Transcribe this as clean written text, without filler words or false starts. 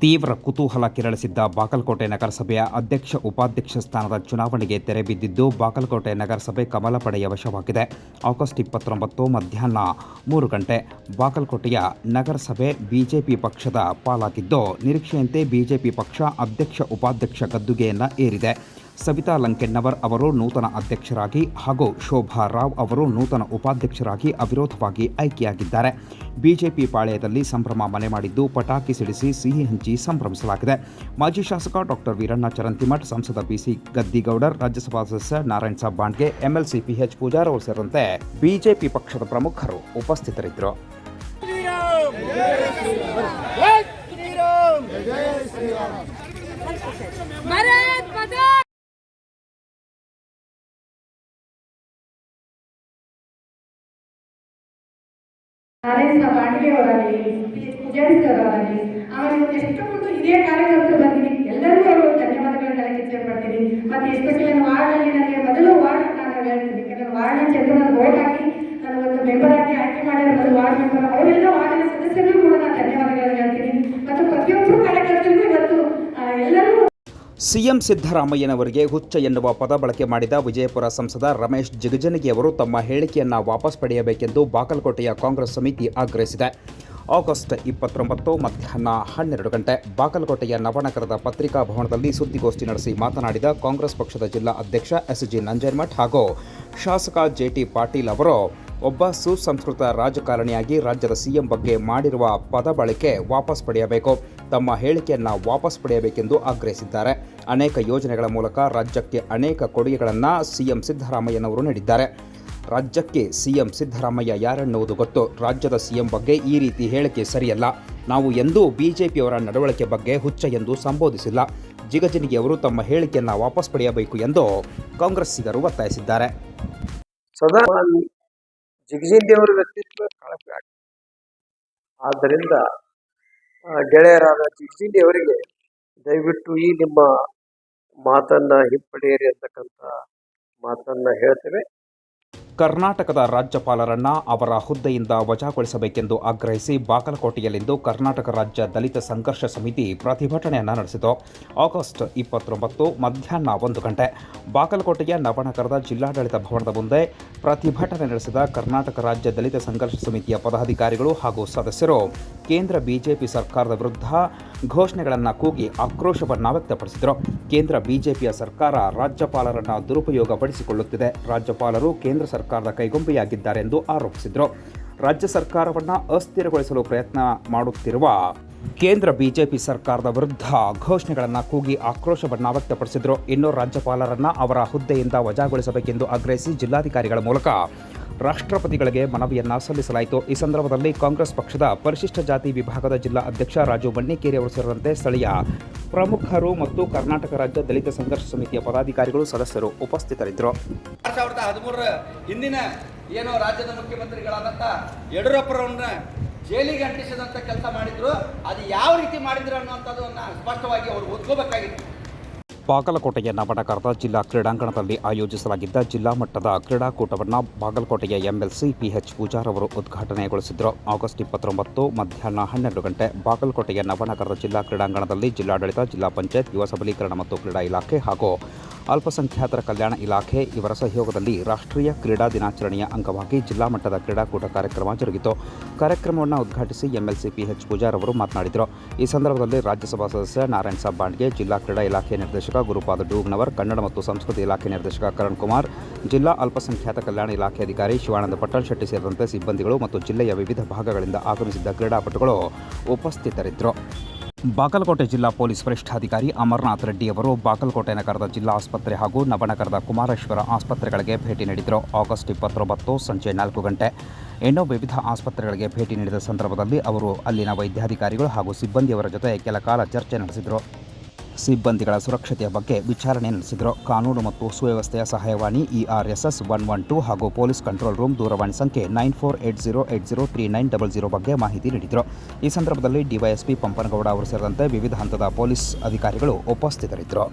ತೀವ್ರ ಕುತೂಹಲ ಕೆರಳಿಸಿದ್ದ ಬಾಗಲಕೋಟೆ ನಗರಸಭೆಯ ಅಧ್ಯಕ್ಷ ಉಪಾಧ್ಯಕ್ಷ ಸ್ಥಾನದ ಚುನಾವಣೆಗೆ ತೆರೆ ಬಿದ್ದಿದ್ದು ಬಾಗಲಕೋಟೆ ನಗರಸಭೆ ಕಮಲ ಪಡೆಯ ವಶವಾಗಿದೆ. ಆಗಸ್ಟ್ 29 ಮಧ್ಯಾಹ್ನ 3 ಗಂಟೆ ಬಾಗಲಕೋಟೆಯ ನಗರಸಭೆ ಬಿಜೆಪಿ ಪಕ್ಷದ ಪಾಲಾಗಿದ್ದು, ನಿರೀಕ್ಷೆಯಂತೆ ಬಿಜೆಪಿ ಪಕ್ಷ ಅಧ್ಯಕ್ಷ ಉಪಾಧ್ಯಕ್ಷ ಗದ್ದುಗೆಯನ್ನು ಏರಿದೆ. ಸವಿತಾ ಲಂಕೆನ್ನವರ್ ಅವರು ನೂತನ ಅಧ್ಯಕ್ಷರಾಗಿ ಹಾಗೂ ಶೋಭಾ ರಾವ್ ಅವರು ನೂತನ ಉಪಾಧ್ಯಕ್ಷರಾಗಿ ಅವಿರೋಧವಾಗಿ ಆಯ್ಕೆಯಾಗಿದ್ದಾರೆ. ಬಿಜೆಪಿ ಪಾಳೆಯದಲ್ಲಿ ಸಂಭ್ರಮ ಮನೆ ಮಾಡಿದ್ದು, ಪಟಾಕಿ ಸಿಡಿಸಿ ಸಿಹಿ ಹಂಚಿ ಸಂಭ್ರಮಿಸಲಾಗಿದೆ. ಮಾಜಿ ಶಾಸಕ ಡಾಕ್ಟರ್ ವೀರಣ್ಣ ಚರಂತಿಮಠ್, ಸಂಸದ ಬಿಸಿ ಗದ್ದಿಗೌಡರ್, ರಾಜ್ಯಸಭಾ ಸದಸ್ಯ ನಾರಾಯಣ್ ಸಾಬ್ ಬಾಂಡ್ಗೆ, ಎಂಎಲ್ಸಿ ಪಿಎಚ್ ಪೂಜಾರ್ ಅವರು ಸೇರಿದಂತೆ ಬಿಜೆಪಿ ಪಕ್ಷದ ಪ್ರಮುಖರು ಉಪಸ್ಥಿತರಿದ್ದರು. ನಾರಾಯಣ್ ಸಾಬ್ ಬಾಂಡ್ಗೆ ಅವರಾಗಲಿ, ಪೂಜಾರಿ ಅವರಾಗಲಿ, ಆಮೇಲೆ ಎಷ್ಟೊಂದು ಹಿರಿಯ ಕಾರ್ಯಕರ್ತರು ಬಂದಿರಿ, ಎಲ್ಲರಿಗೂ ಅವರು ಧನ್ಯವಾದಗಳನ್ನ ಹೇಳಕ್ಕೆ ಪಡ್ತೀನಿ. ಮತ್ತು ಎಸ್ಪೆಷಲಿ ನನ್ನ ವಾರ್ಡ್ನಲ್ಲಿ ನನಗೆ ಮೊದಲು ವಾರ್ಡ್ ನಾನು ಹೇಳ್ತೀನಿ, ನನ್ನ ವಾರ್ಡ್ನ ಜನರು ನನಗೆ ವೋಟ್ ಹಾಕಿ ನಾನು ಒಂದು ಮೆಂಬರ್ ಆಗಿ ಆಯ್ಕೆ ಮಾಡಿರೋ ವಾರ್ಡ್ ಮೆಂಬರ್, ಅವರೆಲ್ಲ ವಾರ್ಡಿನ ಸದಸ್ಯರಿಗೂ ಕೂಡ ನಾನು ಧನ್ಯವಾದಗಳನ್ನ ಹೇಳ್ತೀನಿ. ಮತ್ತು ಪ್ರತಿಯೊಬ್ಬರು ಕಾರ್ಯಕರ್ತರಿಗೂ ಇವತ್ತು ಎಲ್ಲರೂ ಸಿಎಂ ಸಿದ್ದರಾಮಯ್ಯನವರಿಗೆ ಹುಚ್ಚ ಎನ್ನುವ ಪದ ಬಳಕೆ ಮಾಡಿದ ವಿಜಯಪುರ ಸಂಸದ ರಮೇಶ್ ಜಿಗಜಿಣಗಿ ಅವರು ತಮ್ಮ ಹೇಳಿಕೆಯನ್ನು ವಾಪಸ್ ಪಡೆಯಬೇಕೆಂದು ಬಾಗಲಕೋಟೆಯ ಕಾಂಗ್ರೆಸ್ ಸಮಿತಿ ಆಗ್ರಹಿಸಿದೆ. ಆಗಸ್ಟ್ 29 ಮಧ್ಯಾಹ್ನ 12 ಗಂಟೆ ಬಾಗಲಕೋಟೆಯ ನವನಗರದ ಪತ್ರಿಕಾ ಭವನದಲ್ಲಿ ಸುದ್ದಿಗೋಷ್ಠಿ ನಡೆಸಿ ಮಾತನಾಡಿದ ಕಾಂಗ್ರೆಸ್ ಪಕ್ಷದ ಜಿಲ್ಲಾ ಅಧ್ಯಕ್ಷ ಎಸ್.ಜಿ. ನಂಜನಮಠ್ ಹಾಗೂ ಶಾಸಕ ಜೆ.ಟಿ. ಪಾಟೀಲ್ ಅವರು, ಒಬ್ಬ ಸುಸಂಸ್ಕೃತ ರಾಜಕಾರಣಿಯಾಗಿ ರಾಜ್ಯದ ಸಿಎಂ ಬಗ್ಗೆ ಮಾಡಿರುವ ಪದ ಬಳಕೆ ವಾಪಸ್ ಪಡೆಯಬೇಕು, ತಮ್ಮ ಹೇಳಿಕೆಯನ್ನು ವಾಪಸ್ ಪಡೆಯಬೇಕೆಂದು ಆಗ್ರಹಿಸಿದ್ದಾರೆ. ಅನೇಕ ಯೋಜನೆಗಳ ಮೂಲಕ ರಾಜ್ಯಕ್ಕೆ ಅನೇಕ ಕೊಡುಗೆಗಳನ್ನು ಸಿಎಂ ಸಿದ್ದರಾಮಯ್ಯನವರು ನೀಡಿದ್ದಾರೆ. ರಾಜ್ಯಕ್ಕೆ ಸಿಎಂ ಸಿದ್ದರಾಮಯ್ಯ ಯಾರೆನ್ನುವುದು ಗೊತ್ತು. ರಾಜ್ಯದ ಸಿಎಂ ಬಗ್ಗೆ ಈ ರೀತಿ ಹೇಳಿಕೆ ಸರಿಯಲ್ಲ. ನಾವು ಎಂದೂ ಬಿಜೆಪಿಯವರ ನಡವಳಿಕೆ ಬಗ್ಗೆ ಹುಚ್ಚ ಎಂದು ಸಂಬೋಧಿಸಿಲ್ಲ. ಜಿಗಜಿಣಗಿ ಅವರು ತಮ್ಮ ಹೇಳಿಕೆಯನ್ನು ವಾಪಸ್ ಪಡೆಯಬೇಕು ಎಂದು ಕಾಂಗ್ರೆಸ್ಸಿಗರು ಒತ್ತಾಯಿಸಿದ್ದಾರೆ. ಸದಾ ಜಿಗಜಿಣಗಿ ಅವರ ವ್ಯಕ್ತಿತ್ವ ಕಳಪೆ ಆಗಿದೆ. ಆದ್ದರಿಂದ ಗೆಳೆಯರಾದ ಜಿಗಜಿಣಗಿ ಅವರಿಗೆ ದಯವಿಟ್ಟು ಈ ನಿಮ್ಮ ಮಾತನ್ನ ಹಿಂಪಡೆಯಿರಿ ಅಂತಕ್ಕಂಥ ಮಾತನ್ನ ಹೇಳ್ತೇವೆ. ಕರ್ನಾಟಕದ ರಾಜ್ಯಪಾಲರನ್ನ ಅವರ ಹುದ್ದೆಯಿಂದ ವಜಾಗೊಳಿಸಬೇಕೆಂದು ಆಗ್ರಹಿಸಿ ಬಾಗಲಕೋಟೆಯಲ್ಲಿಂದು ಕರ್ನಾಟಕ ರಾಜ್ಯ ದಲಿತ ಸಂಘರ್ಷ ಸಮಿತಿ ಪ್ರತಿಭಟನೆಯನ್ನು ನಡೆಸಿತು. ಆಗಸ್ಟ್ 29 ಮಧ್ಯಾಹ್ನ 1 ಗಂಟೆ ಬಾಗಲಕೋಟೆಯ ನವನಗರದ ಜಿಲ್ಲಾಡಳಿತ ಭವನದ ಮುಂದೆ ಪ್ರತಿಭಟನೆ ನಡೆಸಿದ ಕರ್ನಾಟಕ ರಾಜ್ಯ ದಲಿತ ಸಂಘರ್ಷ ಸಮಿತಿಯ ಪದಾಧಿಕಾರಿಗಳು ಹಾಗೂ ಸದಸ್ಯರು ಕೇಂದ್ರ ಬಿಜೆಪಿ ಸರ್ಕಾರದ ವಿರುದ್ಧ ಘೋಷಣೆಗಳನ್ನು ಕೂಗಿ ಆಕ್ರೋಶವನ್ನು ವ್ಯಕ್ತಪಡಿಸಿದರು. ಕೇಂದ್ರ ಬಿಜೆಪಿಯ ಸರ್ಕಾರ ರಾಜ್ಯಪಾಲರನ್ನು ದುರುಪಯೋಗಪಡಿಸಿಕೊಳ್ಳುತ್ತಿದೆ, ರಾಜ್ಯಪಾಲರು ಕೇಂದ್ರ ಸರ್ಕಾರದ ಕೈಗೊಂಬೆಯಾಗಿದ್ದಾರೆ ಎಂದು ಆರೋಪಿಸಿದರು. ರಾಜ್ಯ ಸರ್ಕಾರವನ್ನು ಅಸ್ಥಿರಗೊಳಿಸಲು ಪ್ರಯತ್ನ ಮಾಡುತ್ತಿರುವ ಕೇಂದ್ರ ಬಿಜೆಪಿ ಸರ್ಕಾರದ ವಿರುದ್ಧ ಘೋಷಣೆಗಳನ್ನು ಕೂಗಿ ಆಕ್ರೋಶವನ್ನು ವ್ಯಕ್ತಪಡಿಸಿದರು. ಇನ್ನು ರಾಜ್ಯಪಾಲರನ್ನು ಅವರ ಹುದ್ದೆಯಿಂದ ವಜಾಗೊಳಿಸಬೇಕೆಂದು ಆಗ್ರಹಿಸಿ ಜಿಲ್ಲಾಧಿಕಾರಿಗಳ ಮೂಲಕ ರಾಷ್ಟ್ರಪತಿಗಳಿಗೆ ಮನವಿಯನ್ನು ಸಲ್ಲಿಸಲಾಯಿತು. ಈ ಸಂದರ್ಭದಲ್ಲಿ ಕಾಂಗ್ರೆಸ್ ಪಕ್ಷದ ಪರಿಶಿಷ್ಟ ಜಾತಿ ವಿಭಾಗದ ಜಿಲ್ಲಾ ಅಧ್ಯಕ್ಷ ರಾಜು ಬನ್ನಿಕೇರಿ ಅವರು ಸೇರಿದಂತೆ ಸ್ಥಳೀಯ ಪ್ರಮುಖರು ಮತ್ತು ಕರ್ನಾಟಕ ರಾಜ್ಯ ದಲಿತ ಸಂಘರ್ಷ ಸಮಿತಿಯ ಪದಾಧಿಕಾರಿಗಳು ಸದಸ್ಯರು ಉಪಸ್ಥಿತರಿದ್ದರು. 2013 ಹಿಂದಿನ ಏನೋ ರಾಜ್ಯದ ಮುಖ್ಯಮಂತ್ರಿಗಳಾದಂಥ ಯಡಿಯೂರಪ್ಪರವ್ರನ್ನ ಜೈಲಿಗೆ ಅಂಟಿಸಿದಂಥ ಕೆಲಸ ಮಾಡಿದ್ರು. ಅದು ಯಾವ ರೀತಿ ಮಾಡಿದ್ರು ಅನ್ನುವಂಥದ್ದನ್ನು ಸ್ಪಷ್ಟವಾಗಿ ಅವರು ಓದ್ಕೋಬೇಕಾಗಿತ್ತು. ಬಾಗಲಕೋಟೆಯ ನವನಗರದ ಜಿಲ್ಲಾ ಕ್ರೀಡಾಂಗಣದಲ್ಲಿ ಆಯೋಜಿಸಲಾಗಿದ್ದ ಜಿಲ್ಲಾ ಮಟ್ಟದ ಕ್ರೀಡಾಕೂಟವನ್ನು ಬಾಗಲಕೋಟೆಯ ಎಂಎಲ್ಸಿ ಪಿಎಚ್ ಪೂಜಾರ್ ಅವರು ಉದ್ಘಾಟನೆಗೊಳಿಸಿದರು. ಆಗಸ್ಟ್ 29 ಮಧ್ಯಾಹ್ನ 12 ಗಂಟೆ ಬಾಗಲಕೋಟೆಯ ನವನಗರದ ಜಿಲ್ಲಾ ಕ್ರೀಡಾಂಗಣದಲ್ಲಿ ಜಿಲ್ಲಾಡಳಿತ, ಜಿಲ್ಲಾ ಪಂಚಾಯತ್, ಯುವ ಸಬಲೀಕರಣ ಮತ್ತು ಕ್ರೀಡಾ ಇಲಾಖೆ ಹಾಗೂ ಅಲ್ಪಸಂಖ್ಯಾತರ ಕಲ್ಯಾಣ ಇಲಾಖೆ ಇವರ ಸಹಯೋಗದಲ್ಲಿ ರಾಷ್ಟ್ರೀಯ ಕ್ರೀಡಾ ದಿನಾಚರಣೆಯ ಅಂಗವಾಗಿ ಜಿಲ್ಲಾ ಮಟ್ಟದ ಕ್ರೀಡಾಕೂಟ ಕಾರ್ಯಕ್ರಮ ಜರುಗಿತು. ಕಾರ್ಯಕ್ರಮವನ್ನು ಉದ್ಘಾಟಿಸಿ ಎಂಎಲ್ಸಿ ಪಿಎಚ್ ಪೂಜಾರ್ ಅವರು ಮಾತನಾಡಿದರು. ಈ ಸಂದರ್ಭದಲ್ಲಿ ರಾಜ್ಯಸಭಾ ಸದಸ್ಯ ನಾರಾಯಣ್ ಸಾಬ್ ಬಾಂಡ್ಗೆ, ಜಿಲ್ಲಾ ಕ್ರೀಡಾ ಇಲಾಖೆ ನಿರ್ದೇಶಕ ಗುರುಪಾದ ಡೂಗ್ನವರ್, ಕನ್ನಡ ಮತ್ತು ಸಂಸ್ಕೃತಿ ಇಲಾಖೆ ನಿರ್ದೇಶಕ ಕರಣ್ ಕುಮಾರ್, ಜಿಲ್ಲಾ ಅಲ್ಪಸಂಖ್ಯಾತ ಕಲ್ಯಾಣ ಇಲಾಖೆ ಅಧಿಕಾರಿ ಶಿವಾನಂದ ಪಟ್ಟಣ್ ಶೆಟ್ಟಿ ಸೇರಿದಂತೆ ಸಿಬ್ಬಂದಿಗಳು ಮತ್ತು ಜಿಲ್ಲೆಯ ವಿವಿಧ ಭಾಗಗಳಿಂದ ಆಗಮಿಸಿದ್ದ ಕ್ರೀಡಾಪಟುಗಳು ಉಪಸ್ಥಿತರಿದ್ದರು. ಬಾಗಲಕೋಟೆ ಜಿಲ್ಲಾ ಪೊಲೀಸ್ ವರಿಷ್ಠಾಧಿಕಾರಿ ಅಮರನಾಥ್ ರೆಡ್ಡಿ ಅವರು ಬಾಗಲಕೋಟೆ ನಗರದ ಜಿಲ್ಲಾ ಆಸ್ಪತ್ರೆ ಹಾಗೂ ನವನಗರದ ಕುಮಾರೇಶ್ವರ ಆಸ್ಪತ್ರೆಗಳಿಗೆ ಭೇಟಿ ನೀಡಿದರು. ಆಗಸ್ಟ್ 29 ಸಂಜೆ 4 ಗಂಟೆ ಇನ್ನೂ ವಿವಿಧ ಆಸ್ಪತ್ರೆಗಳಿಗೆ ಭೇಟಿ ನೀಡಿದ ಸಂದರ್ಭದಲ್ಲಿ ಅವರು ಅಲ್ಲಿನ ವೈದ್ಯಾಧಿಕಾರಿಗಳು ಹಾಗೂ ಸಿಬ್ಬಂದಿಯವರ ಜೊತೆ ಕೆಲ ಕಾಲ ಚರ್ಚೆ ನಡೆಸಿದರು. ಸಿಬ್ಬಂದಿಗಳ ಸುರಕ್ಷತೆಯ ಬಗ್ಗೆ ವಿಚಾರಣೆ ನಡೆಸಿದರು. ಕಾನೂನು ಮತ್ತು ಸುವ್ಯವಸ್ಥೆಯ ಸಹಾಯವಾಣಿ ERSS 112 ಹಾಗೂ ಪೊಲೀಸ್ ಕಂಟ್ರೋಲ್ ರೂಮ್ ದೂರವಾಣಿ ಸಂಖ್ಯೆ 9480803900 ಬಗ್ಗೆ ಮಾಹಿತಿ ನೀಡಿದರು. ಈ ಸಂದರ್ಭದಲ್ಲಿ ಡಿವೈಎಸ್ಪಿ ಪಂಪನಗೌಡ ಅವರು ಸೇರಿದಂತೆ ವಿವಿಧ ಹಂತದ ಪೊಲೀಸ್ ಅಧಿಕಾರಿಗಳು ಉಪಸ್ಥಿತರಿದ್ದರು.